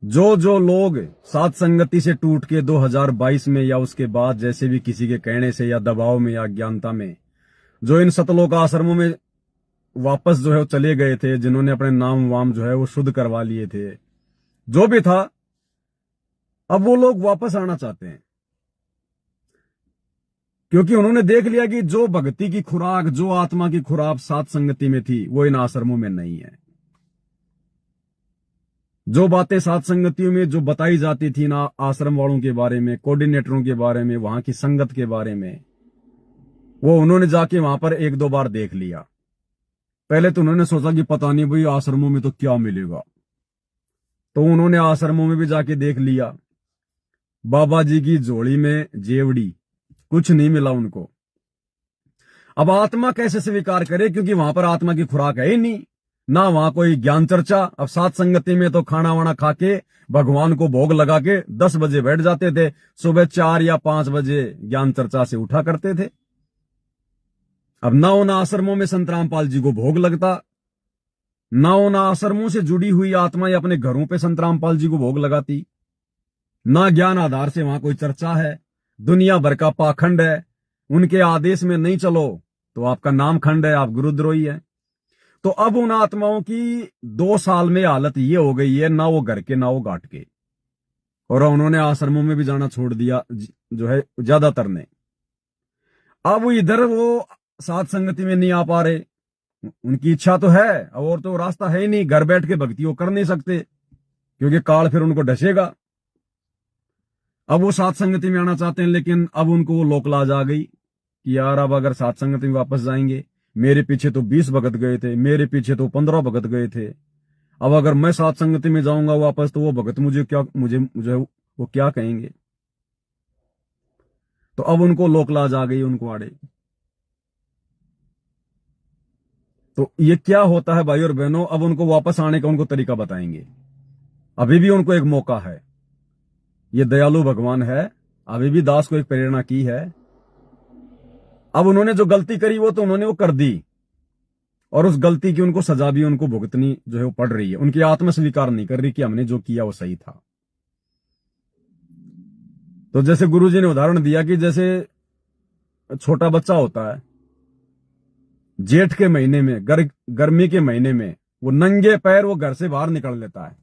जो जो लोग सात संगति से टूट के 2022 में या उसके बाद जैसे भी किसी के कहने से या दबाव में या अज्ञानता में जो इन सतलोक आश्रमों में वापस जो है वो चले गए थे, जिन्होंने अपने नाम वाम जो है वो शुद्ध करवा लिए थे, जो भी था, अब वो लोग वापस आना चाहते हैं। क्योंकि उन्होंने देख लिया कि जो भक्ति की खुराक, जो आत्मा की खुराक सात संगति में थी, वो इन आश्रमों में नहीं है। जो बातें सात संगतियों में जो बताई जाती थी ना, आश्रम वालों के बारे में, कोऑर्डिनेटरों के बारे में, वहां की संगत के बारे में, वो उन्होंने जाके वहां पर एक दो बार देख लिया। पहले तो उन्होंने सोचा कि पता नहीं भाई आश्रमों में तो क्या मिलेगा, तो उन्होंने आश्रमों में भी जाके देख लिया। बाबा जी की झोली में जेवड़ी, कुछ नहीं मिला उनको। अब आत्मा कैसे स्वीकार करे, क्योंकि वहां पर आत्मा की खुराक है ही नहीं, ना वहां कोई ज्ञान चर्चा। अब सात संगति में तो खाना वाना खा के भगवान को भोग लगा के 10 बजे बैठ जाते थे, सुबह 4 या 5 बजे ज्ञान चर्चा से उठा करते थे। अब ना उन आश्रमों में संत रामपाल जी को भोग लगता, ना उन आश्रमों से जुड़ी हुई आत्माएं अपने घरों पे संत रामपाल जी को भोग लगाती, ना ज्ञान आधार से वहां कोई चर्चा है। दुनिया भर का पाखंड है, उनके आदेश में नहीं चलो तो आपका नाम खंड है, आप गुरुद्रोही है। तो अब उन आत्माओं की 2 साल में हालत ये हो गई है, ना वो घर के ना वो घाट के, और उन्होंने आश्रमों में भी जाना छोड़ दिया जो है ज्यादातर ने। अब इधर वो सात संगति में नहीं आ पा रहे, उनकी इच्छा तो है और तो रास्ता है ही नहीं, घर बैठ के भक्ति वो कर नहीं सकते क्योंकि काल फिर उनको ढसेगा। अब वो सात संगति में आना चाहते हैं, लेकिन अब उनको वो लोकलाज आ गई कि यार अब अगर सात संगति में वापस जाएंगे, मेरे पीछे तो 20 भगत गए थे, मेरे पीछे तो 15 भगत गए थे, अब अगर मैं सात संगति में जाऊंगा वापस तो वो भगत मुझे वो क्या कहेंगे। तो अब उनको लोकलाज आ गई, उनको आड़े। तो ये क्या होता है भाई और बहनों, अब उनको वापस आने का उनको तरीका बताएंगे। अभी भी उनको एक मौका है, ये दयालु भगवान है, अभी भी दास को एक प्रेरणा की है। अब उन्होंने जो गलती करी वो तो उन्होंने वो कर दी, और उस गलती की उनको सजा भी उनको भुगतनी जो है वो पड़ रही है। उनकी आत्मा स्वीकार नहीं कर रही कि हमने जो किया वो सही था। तो जैसे गुरुजी ने उदाहरण दिया कि जैसे छोटा बच्चा होता है, जेठ के महीने में, गर्मी के महीने में वो नंगे पैर वो घर से बाहर निकल लेता है।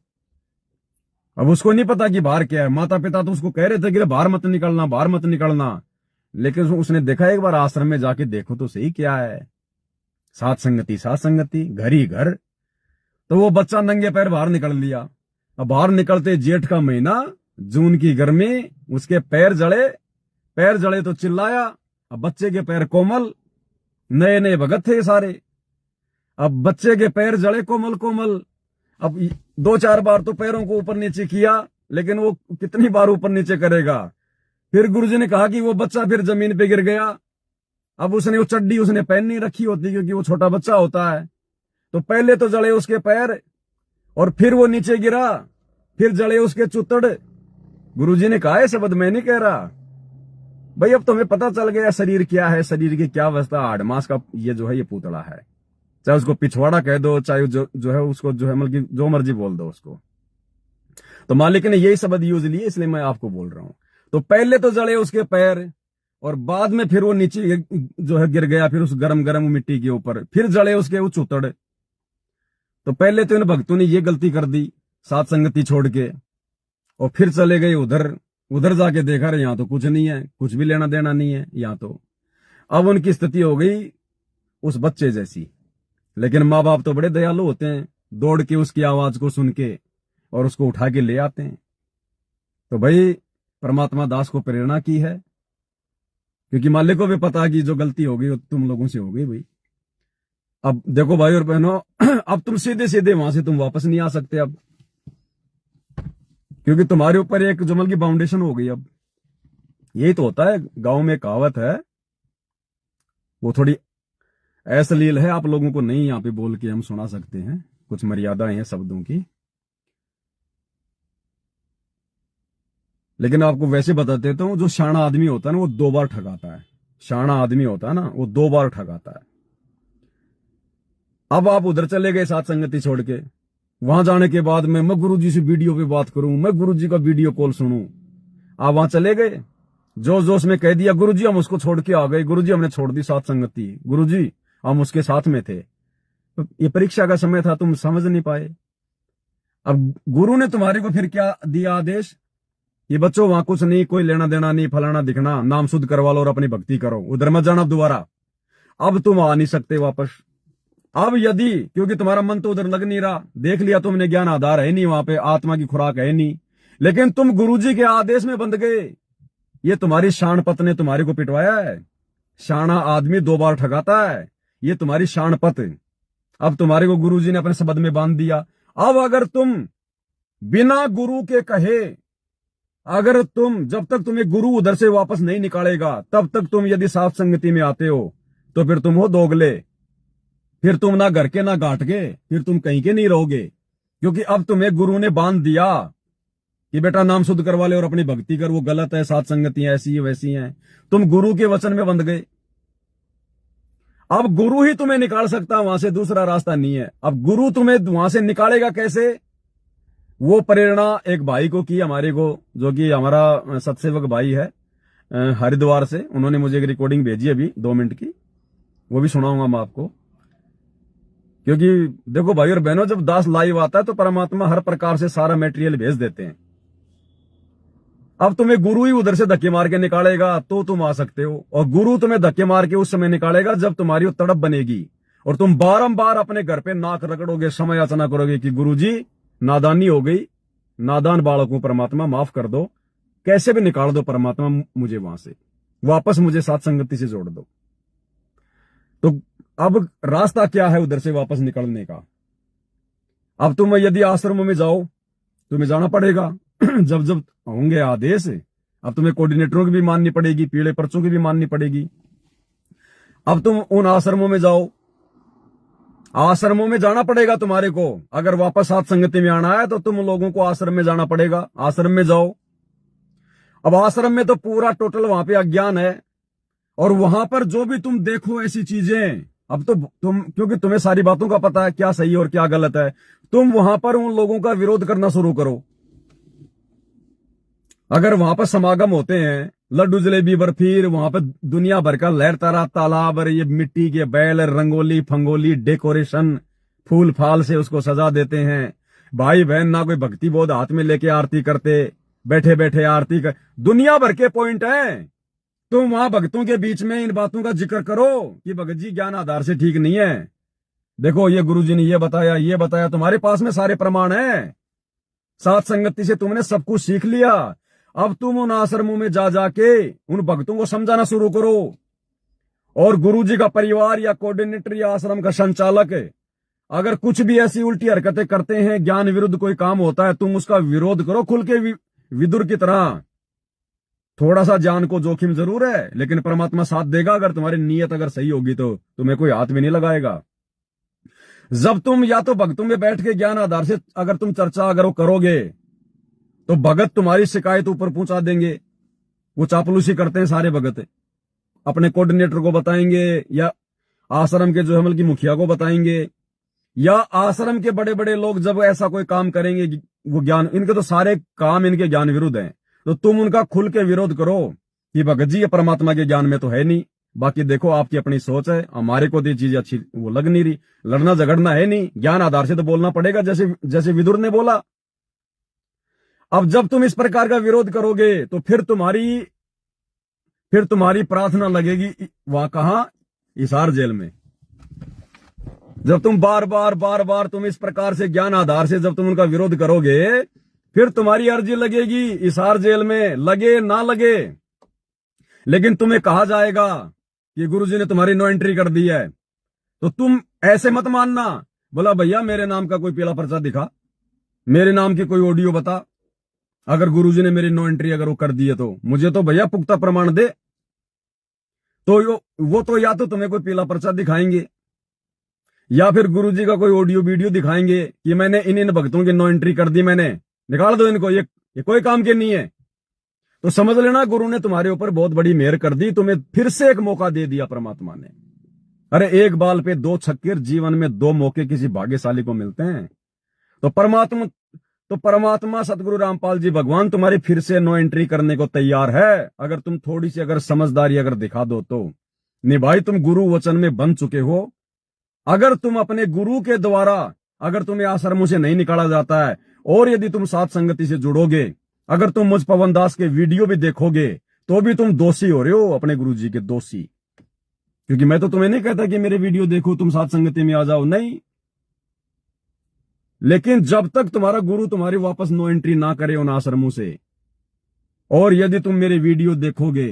अब उसको नहीं पता कि बाहर क्या है, माता पिता तो उसको कह रहे थे कि बाहर मत निकलना, बाहर मत निकलना, लेकिन उसने देखा एक बार आश्रम में जाके देखो तो सही क्या है, सात संगति सात संगति, घर ही घर। तो वो बच्चा नंगे पैर बाहर निकल लिया। अब बाहर निकलते जेठ का महीना, जून की गर्मी, उसके पैर जड़े तो चिल्लाया। अब बच्चे के पैर कोमल, नए नए भगत थे सारे, अब बच्चे के पैर जड़े कोमल कोमल। अब 2-4 बार तो पैरों को ऊपर नीचे किया, लेकिन वो कितनी बार ऊपर नीचे करेगा। फिर गुरुजी ने कहा कि वो बच्चा फिर जमीन पे गिर गया। अब उसने वो चड्डी उसने पहन नहीं रखी होती क्योंकि वो छोटा बच्चा होता है, तो पहले तो जड़े उसके पैर और फिर वो नीचे गिरा, फिर जड़े उसके चुतड़। गुरुजी ने कहा, शब्द मैं नहीं कह रहा भाई, अब तुम्हें पता चल गया शरीर क्या है, शरीर की क्या अवस्था, हाड़ मांस का ये जो है ये पुतला है। चाहे उसको पिछवाड़ा कह दो, चाहे जो है उसको जो है मतलब जो मर्जी बोल दो उसको। तो मालिक ने यही शब्द यूज लिए, इसलिए मैं आपको बोल रहा हूं। तो पहले तो जड़े उसके पैर और बाद में फिर वो नीचे जो है गिर गया, फिर उस गरम गरम मिट्टी के ऊपर फिर जड़े उसके वो चुतड़। तो पहले तो इन भक्तों ने ये गलती कर दी सात संगति छोड़ के, और फिर चले गए उधर जाके देखा रहे, यहां तो कुछ नहीं है, कुछ भी लेना देना नहीं है यहां तो। अब उनकी स्थिति हो गई उस बच्चे जैसी। लेकिन माँ बाप तो बड़े दयालु होते हैं, दौड़ के उसकी आवाज को सुन के और उसको उठा के ले आते हैं। तो भाई परमात्मा दास को प्रेरणा की है, क्योंकि मालिक को भी पता है कि जो गलती हो गई वो तुम लोगों से हो गई भाई। अब देखो भाई और बहनों, अब तुम सीधे सीधे वहां से तुम वापस नहीं आ सकते अब, क्योंकि तुम्हारे ऊपर एक जुमल की फाउंडेशन हो गई। अब यही तो होता है, गांव में कहावत है, वो थोड़ी अश्लील है, आप लोगों को नहीं यहाँ पे बोल के हम सुना सकते हैं, कुछ मर्यादाएं हैं शब्दों की, लेकिन आपको वैसे बता देता हूं, जो शाना आदमी होता है ना वो 2 बार ठगाता है। शाना आदमी होता है ना वो 2 बार ठगाता है। अब आप उधर चले गए सात संगति छोड़ के, वहां जाने के बाद में मैं गुरुजी से वीडियो पे बात करूं, मैं गुरुजी का वीडियो कॉल सुनूं। आप वहां चले गए, जोश जोश में कह दिया गुरुजी हम उसको छोड़ के आ गए, गुरुजी हमने छोड़ दी साथ संगति, गुरुजी हम उसके साथ में थे। तो ये परीक्षा का समय था, तुम समझ नहीं पाए। अब गुरु ने तुम्हारे को फिर क्या दिया आदेश, ये बच्चों वहां कुछ नहीं, कोई लेना देना नहीं, फलाना दिखना, नाम शुद्ध करवा लो और अपनी भक्ति करो, उधर मत जाना दोबारा। अब तुम आ नहीं सकते वापस। अब यदि, क्योंकि तुम्हारा मन तो उधर लग नहीं रहा, देख लिया तुमने, ज्ञान आधार है नहीं वहां पे, आत्मा की खुराक है नहीं, लेकिन तुम गुरुजी के आदेश में बंध गए। ये तुम्हारी शानपत ने तुम्हारे को पिटवाया है। शाना आदमी 2 बार ठगाता है, ये तुम्हारी शानपत। अब तुम्हारे को गुरुजी ने अपने शब्द में बांध दिया। अब अगर तुम बिना गुरु के कहे, अगर तुम, जब तक तुम्हें गुरु उधर से वापस नहीं निकालेगा, तब तक तुम यदि साफ संगति में आते हो तो फिर तुम हो दोगले, फिर तुम ना घर के ना घाट के, फिर तुम कहीं के नहीं रहोगे। क्योंकि अब तुम्हें गुरु ने बांध दिया कि बेटा नाम शुद्ध करवा ले और अपनी भक्ति कर, वो गलत है, सात संगतियां ऐसी है वैसी हैं। तुम गुरु के वचन में बंध गए। अब गुरु ही तुम्हें निकाल सकता, वहां से दूसरा रास्ता नहीं है। अब गुरु तुम्हें वहां से निकालेगा कैसे, वो प्रेरणा एक भाई को की, हमारे को, जो कि हमारा सत्सेवक भाई है हरिद्वार से, उन्होंने मुझे एक रिकॉर्डिंग भेजी अभी 2 मिनट की, वो भी सुनाऊंगा मैं आपको। क्योंकि देखो भाई और बहनों, जब दास लाइव आता है तो परमात्मा हर प्रकार से सारा मटेरियल भेज देते हैं। अब तुम्हें गुरु ही उधर से धक्के मार के निकालेगा तो तुम आ सकते हो, और गुरु तुम्हें धक्के मार के उस समय निकालेगा जब तुम्हारी वो तड़प बनेगी और तुम बारंबार अपने घर पे नाक रगड़ोगे, समय याचना करोगे कि गुरुजी नादानी हो गई, नादान बालकों परमात्मा माफ कर दो, कैसे भी निकाल दो परमात्मा मुझे वहां से, वापस मुझे साथ संगति से जोड़ दो। तो अब रास्ता क्या है उधर से वापस निकलने का। अब तुम यदि आश्रमों में जाओ, तुम्हें जाना पड़ेगा जब जब होंगे आदेश। अब तुम्हें कोऑर्डिनेटरों की भी माननी पड़ेगी, पीले पर्चों की भी माननी पड़ेगी। अब तुम उन आश्रमों में जाओ, आश्रमों में जाना पड़ेगा तुम्हारे को। अगर वापस साथ संगति में आना है तो तुम लोगों को आश्रम में जाना पड़ेगा। आश्रम में जाओ। अब आश्रम में तो पूरा टोटल वहां पे अज्ञान है, और वहां पर जो भी तुम देखो ऐसी चीजें, अब तो तुम, क्योंकि तुम्हें सारी बातों का पता है क्या सही और क्या गलत है, तुम वहां पर उन लोगों का विरोध करना शुरू करो। अगर वहां पर समागम होते हैं, लड्डू जलेबी बर्फी, वहां पर दुनिया भर का लहर तारा तालाब, ये मिट्टी के बैल, रंगोली फंगोली, डेकोरेशन, फूल फाल से उसको सजा देते हैं। भाई बहन ना कोई भक्ति बोध हाथ में लेके आरती करते, बैठे बैठे आरती कर, दुनिया भर के पॉइंट हैं। तुम वहां भक्तों के बीच में इन बातों का जिक्र करो कि भगत जी ज्ञान आधार से ठीक नहीं है, देखो ये गुरुजी ने ये बताया, तुम्हारे पास में सारे प्रमाण हैं। साथ संगति से तुमने सब कुछ सीख लिया। अब तुम उन आश्रमों में जा जाके उन भक्तों को समझाना शुरू करो, और गुरुजी का परिवार या कोऑर्डिनेटर या आश्रम का संचालक अगर कुछ भी ऐसी उल्टी हरकतें करते हैं, ज्ञान विरुद्ध कोई काम होता है, तुम उसका विरोध करो खुल के, विदुर की तरह। थोड़ा सा जान को जोखिम जरूर है, लेकिन परमात्मा साथ देगा। अगर तुम्हारी नीयत अगर सही होगी तो तुम्हें कोई हाथ भी नहीं लगाएगा। जब तुम या तो भक्तों में बैठ के ज्ञान आधार से अगर तुम चर्चा अगर वो करोगे तो भगत तुम्हारी शिकायत ऊपर पहुंचा देंगे। वो चापलूसी करते हैं सारे भगत, अपने कोऑर्डिनेटर को बताएंगे, या आश्रम के जो है मुखिया को बताएंगे, या आश्रम के बड़े बड़े लोग जब ऐसा कोई काम करेंगे, वो ज्ञान, इनके तो सारे काम इनके ज्ञान विरुद्ध हैं, तो तुम उनका खुल के विरोध करो कि भगत जी ये परमात्मा के ज्ञान में तो है नहीं। बाकी देखो आपकी अपनी सोच है, हमारे को तो ये चीज अच्छी वो लग नहीं रही। लड़ना झगड़ना है नहीं, ज्ञान आधार से तो बोलना पड़ेगा, जैसे जैसे विदुर ने बोला। अब जब तुम इस प्रकार का विरोध करोगे तो फिर तुम्हारी प्रार्थना लगेगी वहां, कहां, हिसार जेल में। जब तुम बार बार तुम इस प्रकार से ज्ञान आधार से जब तुम उनका विरोध करोगे, फिर तुम्हारी अर्जी लगेगी हिसार जेल में, लगे ना लगे, लेकिन तुम्हें कहा जाएगा कि गुरुजी ने तुम्हारी नो एंट्री कर दी है। तो तुम ऐसे मत मानना, बोला भैया मेरे नाम का कोई पीला पर्चा दिखा, मेरे नाम की कोई ऑडियो बता, अगर गुरुजी ने मेरी नो एंट्री अगर वो कर दी है तो मुझे तो भैया पुख्ता प्रमाण दे। तो वो तो या तो तुम्हें कोई पीला पर्चा दिखाएंगे, या फिर गुरुजी का कोई ऑडियो वीडियो दिखाएंगे कि मैंने इन भक्तों की नो एंट्री कर दी, मैंने निकाल दो इनको, ये कोई काम के नहीं है। तो समझ लेना गुरु ने तुम्हारे ऊपर बहुत बड़ी मेहर कर दी, तुम्हें फिर से एक मौका दे दिया परमात्मा ने। अरे एक बाल पे 2 छक्के, जीवन में 2 मौके किसी भाग्यशाली को मिलते हैं। तो परमात्मा सतगुरु रामपाल जी भगवान तुम्हारी फिर से नो एंट्री करने को तैयार है, अगर तुम थोड़ी सी अगर समझदारी अगर दिखा दो तो। नहीं भाई, तुम गुरु वचन में बन चुके हो। अगर तुम अपने गुरु के द्वारा, अगर तुम्हें आश्रमों से नहीं निकाला जाता है, और यदि तुम साथ संगति से जुड़ोगे, अगर तुम मुझ पवन दास के वीडियो भी देखोगे, तो भी तुम दोषी हो रहे हो, अपने गुरु जी के दोषी। क्योंकि मैं तो तुम्हें नहीं कहता कि मेरे वीडियो देखो, तुम साथ संगति में आ जाओ, नहीं। लेकिन जब तक तुम्हारा गुरु तुम्हारी वापस नो एंट्री ना करे उन आश्रमों से, और यदि तुम मेरे वीडियो देखोगे,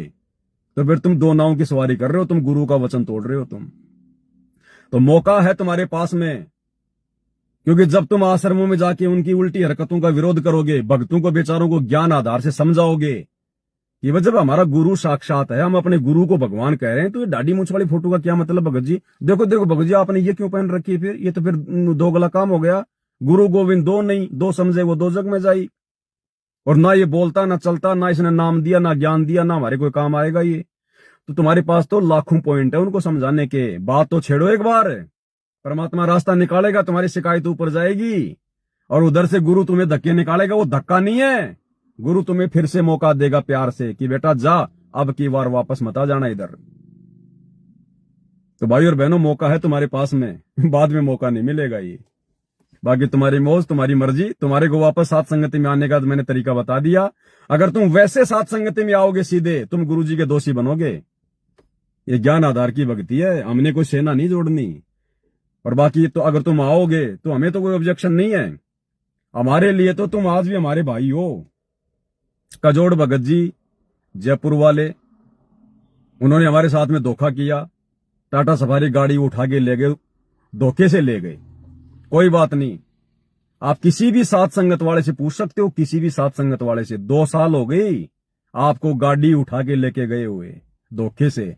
तो फिर तुम दो नावों की सवारी कर रहे हो, तुम गुरु का वचन तोड़ रहे हो तुम। तो मौका है तुम्हारे पास में, क्योंकि जब तुम आश्रमों में जाके उनकी उल्टी हरकतों का विरोध करोगे, भक्तों को बेचारों को ज्ञान आधार से समझाओगे कि वह जब हमारा गुरु साक्षात है, हम अपने गुरु को भगवान कह रहे हैं, तो ये दाढ़ी मूंछ वाली फोटो का क्या मतलब भगत जी? देखो देखो भगत जी, आपने ये क्यों पहन रखी है? फिर ये तो फिर दो गला काम हो गया। गुरु गोविंद दो नहीं, दो समझे वो दो जग में जाई। और ना ये बोलता ना चलता, ना इसने नाम दिया ना ज्ञान दिया, ना हमारे कोई काम आएगा ये। तो तुम्हारे पास तो लाखों पॉइंट है उनको समझाने के, बात तो छेड़ो एक बार। परमात्मा रास्ता निकालेगा, तुम्हारी शिकायत ऊपर जाएगी, और उधर से गुरु तुम्हें धक्के निकालेगा। वो धक्का नहीं है, गुरु तुम्हें फिर से मौका देगा प्यार से कि बेटा जा, अब की बार वापस मत आ जाना इधर। तो भाई और बहनों, मौका है तुम्हारे पास में, बाद में मौका नहीं मिलेगा ये। बाकी तुम्हारी मौज, तुम्हारी मर्जी। तुम्हारे को वापस साथ संगति में आने का तो मैंने तरीका बता दिया। अगर तुम वैसे साथ संगति में आओगे सीधे, तुम गुरु जी के दोषी बनोगे। ये ज्ञान आधार की भक्ति है, हमने कोई सेना नहीं जोड़नी। और बाकी तो अगर तुम आओगे तो हमें तो कोई ऑब्जेक्शन नहीं है, हमारे लिए तो तुम आज भी हमारे भाई हो। कजोड़ भगत जी जयपुर वाले, उन्होंने हमारे साथ में धोखा किया, टाटा सफारी गाड़ी उठा के ले गए, धोखे से ले गए। कोई बात नहीं, आप किसी भी साथ संगत वाले से पूछ सकते हो, किसी भी साथ संगत वाले से। 2 साल हो गई आपको गाड़ी उठा के लेके गए हुए धोखे से।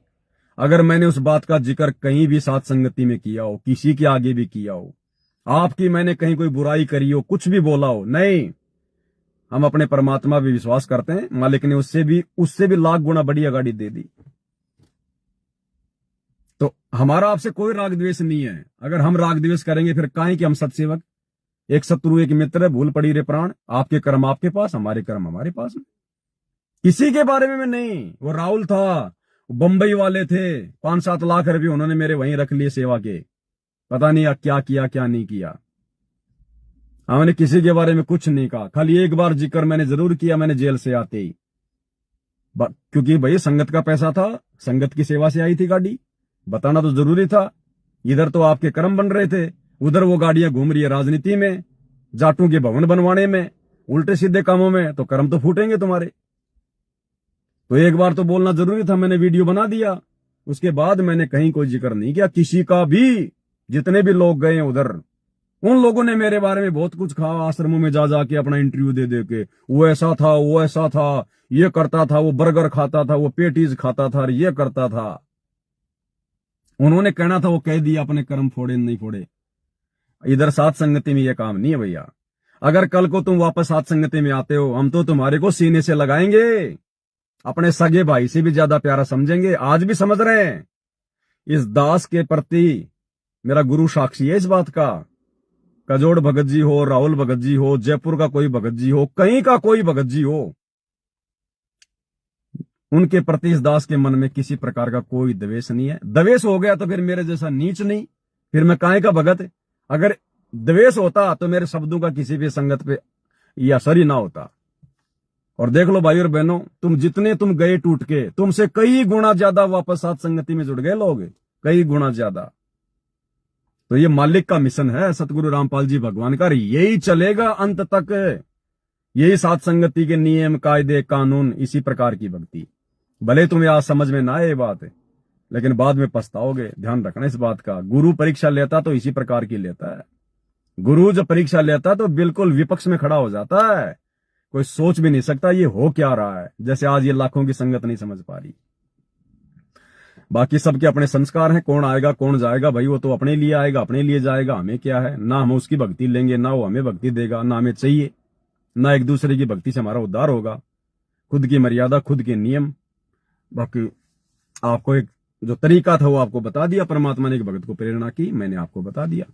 अगर मैंने उस बात का जिक्र कहीं भी साथ संगति में किया हो, किसी के आगे भी किया हो, आपकी मैंने कहीं कोई बुराई करी हो, कुछ भी बोला हो, नहीं। हम अपने परमात्मा भी विश्वास करते हैं, मालिक ने उससे भी लाख गुना बढ़िया गाड़ी दे दी। तो हमारा आपसे कोई राग द्वेष नहीं है। अगर हम राग द्वेष करेंगे फिर काहे कि हम सत्सेवक। एक शत्रु एक मित्र है, भूल पड़ी रे प्राण। आपके कर्म आपके पास, हमारे कर्म हमारे पास में। किसी के बारे में नहीं। वो राहुल था, बंबई वाले थे, 5-7 लाख रुपए उन्होंने मेरे वहीं रख लिए सेवा के। पता नहीं क्या किया क्या नहीं किया। हमने किसी के बारे में कुछ नहीं कहा। खाली एक बार जिक्र मैंने जरूर किया, मैंने जेल से आते ही, क्योंकि भाई संगत का पैसा था, संगत की सेवा से आई थी गाड़ी, बताना तो जरूरी था। इधर तो आपके कर्म बन रहे थे, उधर वो गाड़ियां घूम रही है राजनीति में, जाटों के भवन बनवाने में, उल्टे सीधे कामों में। तो कर्म तो फूटेंगे तुम्हारे। तो एक बार तो बोलना जरूरी था, मैंने वीडियो बना दिया। उसके बाद मैंने कहीं कोई जिक्र नहीं किया किसी का भी। जितने भी लोग गए उधर, उन लोगों ने मेरे बारे में बहुत कुछ कहा, आश्रमों में जा जाके अपना इंटरव्यू दे दे के, वो ऐसा था, वो ऐसा था, ये करता था, वो बर्गर खाता था, वो पेटीज खाता था, ये करता था। उन्होंने कहना था वो कह दिया, अपने कर्म फोड़े नहीं फोड़े। इधर साथ संगति में ये काम नहीं है भैया। अगर कल को तुम वापस साथ संगति में आते हो, हम तो तुम्हारे को सीने से लगाएंगे, अपने सगे भाई से भी ज्यादा प्यारा समझेंगे। आज भी समझ रहे हैं। इस दास के प्रति मेरा गुरु साक्षी है इस बात का। कजोड़ भगत जी हो, राहुल भगत जी हो, जयपुर का कोई भगत जी हो, कहीं का कोई भगत जी हो, उनके प्रति इस दास के मन में किसी प्रकार का कोई द्वेष नहीं है। द्वेष हो गया तो फिर मेरे जैसा नीच नहीं, फिर मैं काहे का भगत। अगर द्वेष होता तो मेरे शब्दों का किसी भी संगत पे ये असर ही ना होता। और देख लो भाई और बहनों, जितने तुम गए टूट के, तुमसे कई गुना ज्यादा वापस साथ संगति में जुड़ गए लोग, कई गुना ज्यादा। तो ये मालिक का मिशन है, सतगुरु रामपाल जी भगवान का, यही चलेगा अंत तक। यही साथ संगति के नियम कायदे कानून, इसी प्रकार की भक्ति। भले तुम्हें आज समझ में ना आए ये बात, लेकिन बाद में पछताओगे। ध्यान रखना इस बात का। गुरु परीक्षा लेता तो इसी प्रकार की लेता है। गुरु जब परीक्षा लेता तो बिल्कुल विपक्ष में खड़ा हो जाता है। कोई सोच भी नहीं सकता ये हो क्या रहा है, जैसे आज ये लाखों की संगत नहीं समझ पा रही। बाकी सबके अपने संस्कार हैं, कौन आएगा कौन जाएगा भाई, वो तो अपने लिए आएगा अपने लिए जाएगा। हमें क्या है, ना हम उसकी भक्ति लेंगे, ना वो हमें भक्ति देगा, ना हमें चाहिए, ना एक दूसरे की भक्ति से हमारा उद्धार होगा। खुद की मर्यादा, खुद के नियम। बाकी आपको एक जो तरीका था वो आपको बता दिया, परमात्मा ने एक भगत को प्रेरणा की, मैंने आपको बता दिया।